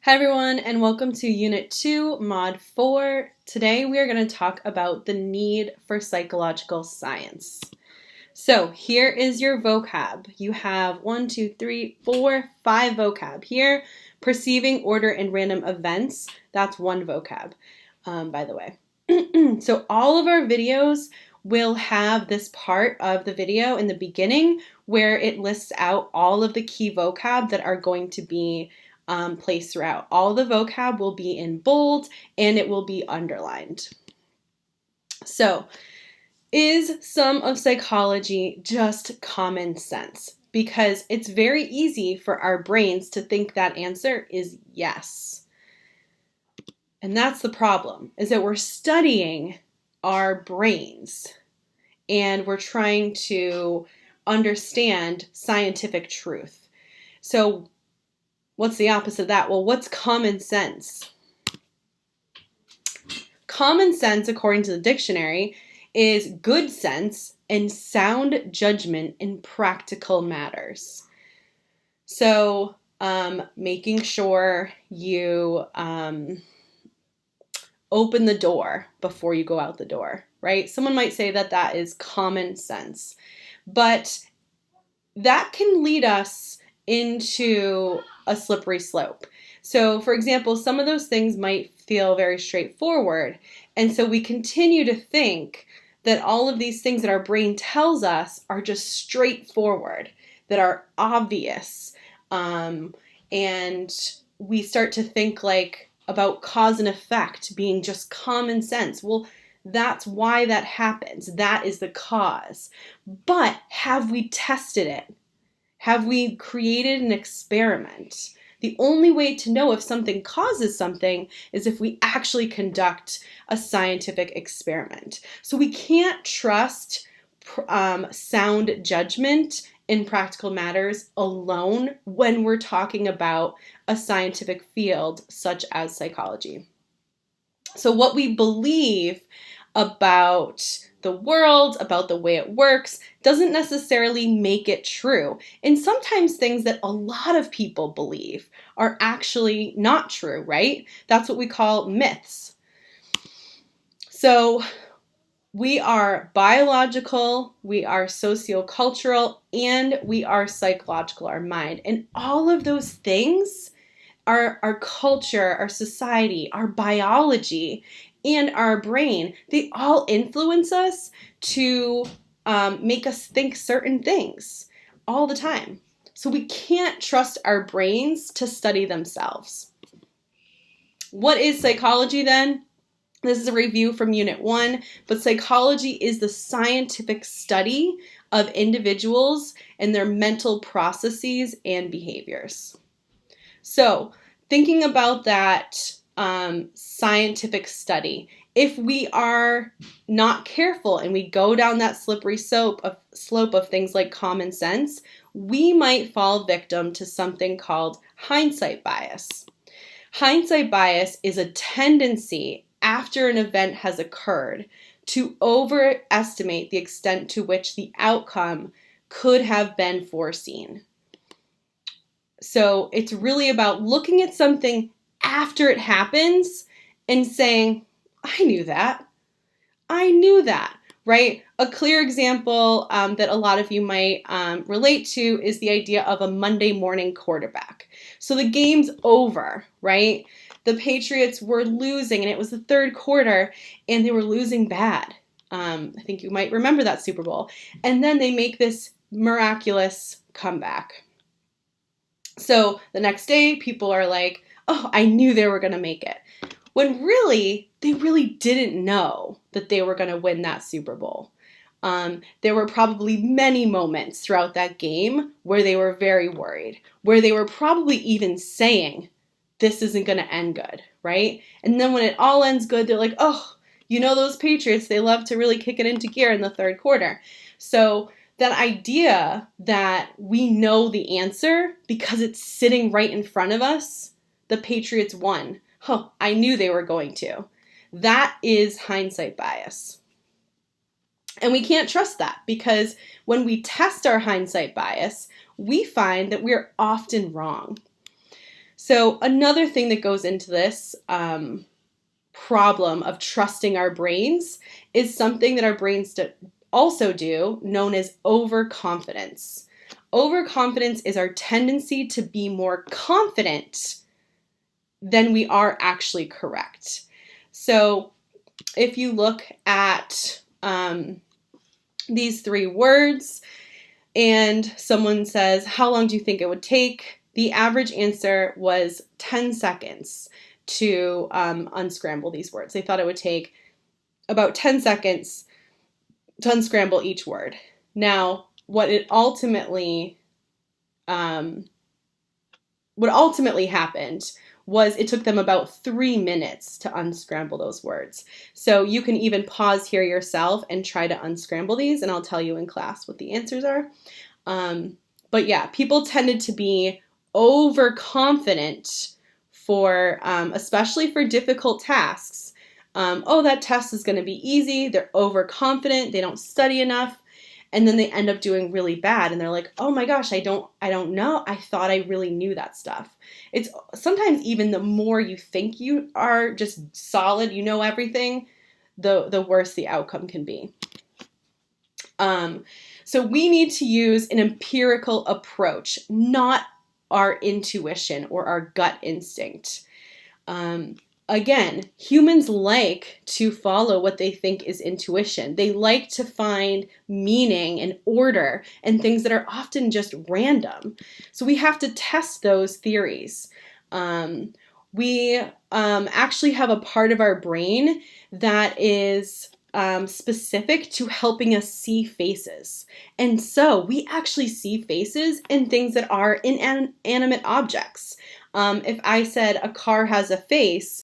Hi everyone, and welcome to Unit 2, Mod 4. Today we are going to talk about the need for psychological science. So here is your vocab. You have 5 vocab here. Perceiving order in random events, that's one vocab, by the way. So all of our videos will have this part of the video in the beginning where it lists out all of the key vocab that are going to be placed throughout. All the vocab will be in bold and it will be underlined. So, is some of psychology just common sense? Because it's very easy for our brains to think that answer is yes. And that's the problem, is that we're studying our brains and we're trying to understand scientific truth. So what's the opposite of that? Well, what's common sense? Common sense, according to the dictionary, is good sense and sound judgment in practical matters. So, making sure you open the door before you go out the door, right? Someone might say that that is common sense, but that can lead us into a slippery slope. So, for example, some of those things might feel very straightforward, and so we continue to think that all of these things that our brain tells us are just straightforward, that are obvious, and we start to think like about cause and effect being just common sense. Well, that's why that happens. That is the cause. But have we tested it? Have we created an experiment? The only way to know if something causes something is if we actually conduct a scientific experiment. So we can't trust sound judgment in practical matters alone when we're talking about a scientific field such as psychology. So what we believe about the world, about the way it works, doesn't necessarily make it true. And sometimes things that a lot of people believe are actually not true, right? That's what we call myths. So we are biological, we are sociocultural, and we are psychological, our mind. And all of those things, our culture, our society, our biology, and our brain, they all influence us to make us think certain things all the time. So we can't trust our brains to study themselves. What is psychology then? This is a review from Unit 1, but psychology is the scientific study of individuals and their mental processes and behaviors. So, thinking about that scientific study, if we are not careful and we go down that slippery slope of things like common sense, we might fall victim to something called hindsight bias. Hindsight bias is a tendency after an event has occurred to overestimate the extent to which the outcome could have been foreseen. So it's really about looking at something after it happens and saying, I knew that, right? A clear example that a lot of you might relate to is the idea of a Monday morning quarterback. So the game's over, right? The Patriots were losing, and it was the third quarter, and they were losing bad. I think you might remember that Super Bowl. And then they make this miraculous comeback. So the next day, people are like, oh, I knew they were going to make it. When really, they really didn't know that they were going to win that Super Bowl. There were probably many moments throughout that game where they were very worried, where they were probably even saying, this isn't going to end good, right? And then when it all ends good, they're like, oh, you know those Patriots, they love to really kick it into gear in the third quarter. So that idea that we know the answer because it's sitting right in front of us, the Patriots won. Oh, I knew they were going to. That is hindsight bias. And we can't trust that because when we test our hindsight bias, we find that we're often wrong. So another thing that goes into this problem of trusting our brains is something that our brains also do, known as overconfidence. Overconfidence is our tendency to be more confident than we are actually correct. So if you look at these 3 words and someone says, how long do you think it would take? The average answer was 10 seconds to unscramble these words. They thought it would take about 10 seconds to unscramble each word. Now, what ultimately happened was it took them about 3 minutes to unscramble those words. So you can even pause here yourself and try to unscramble these, and I'll tell you in class what the answers are. But yeah, people tended to be overconfident for, especially for difficult tasks. That test is going to be easy. They're overconfident. They don't study enough. And then they end up doing really bad. And they're like, oh my gosh, I don't know. I thought I really knew that stuff. It's sometimes even the more you think you are just solid, you know everything, the worse the outcome can be. So we need to use an empirical approach, not our intuition or our gut instinct. Again, humans like to follow what they think is intuition. They like to find meaning and order and things that are often just random. So we have to test those theories. We actually have a part of our brain that is specific to helping us see faces. And so we actually see faces in things that are inanimate objects. If I said a car has a face,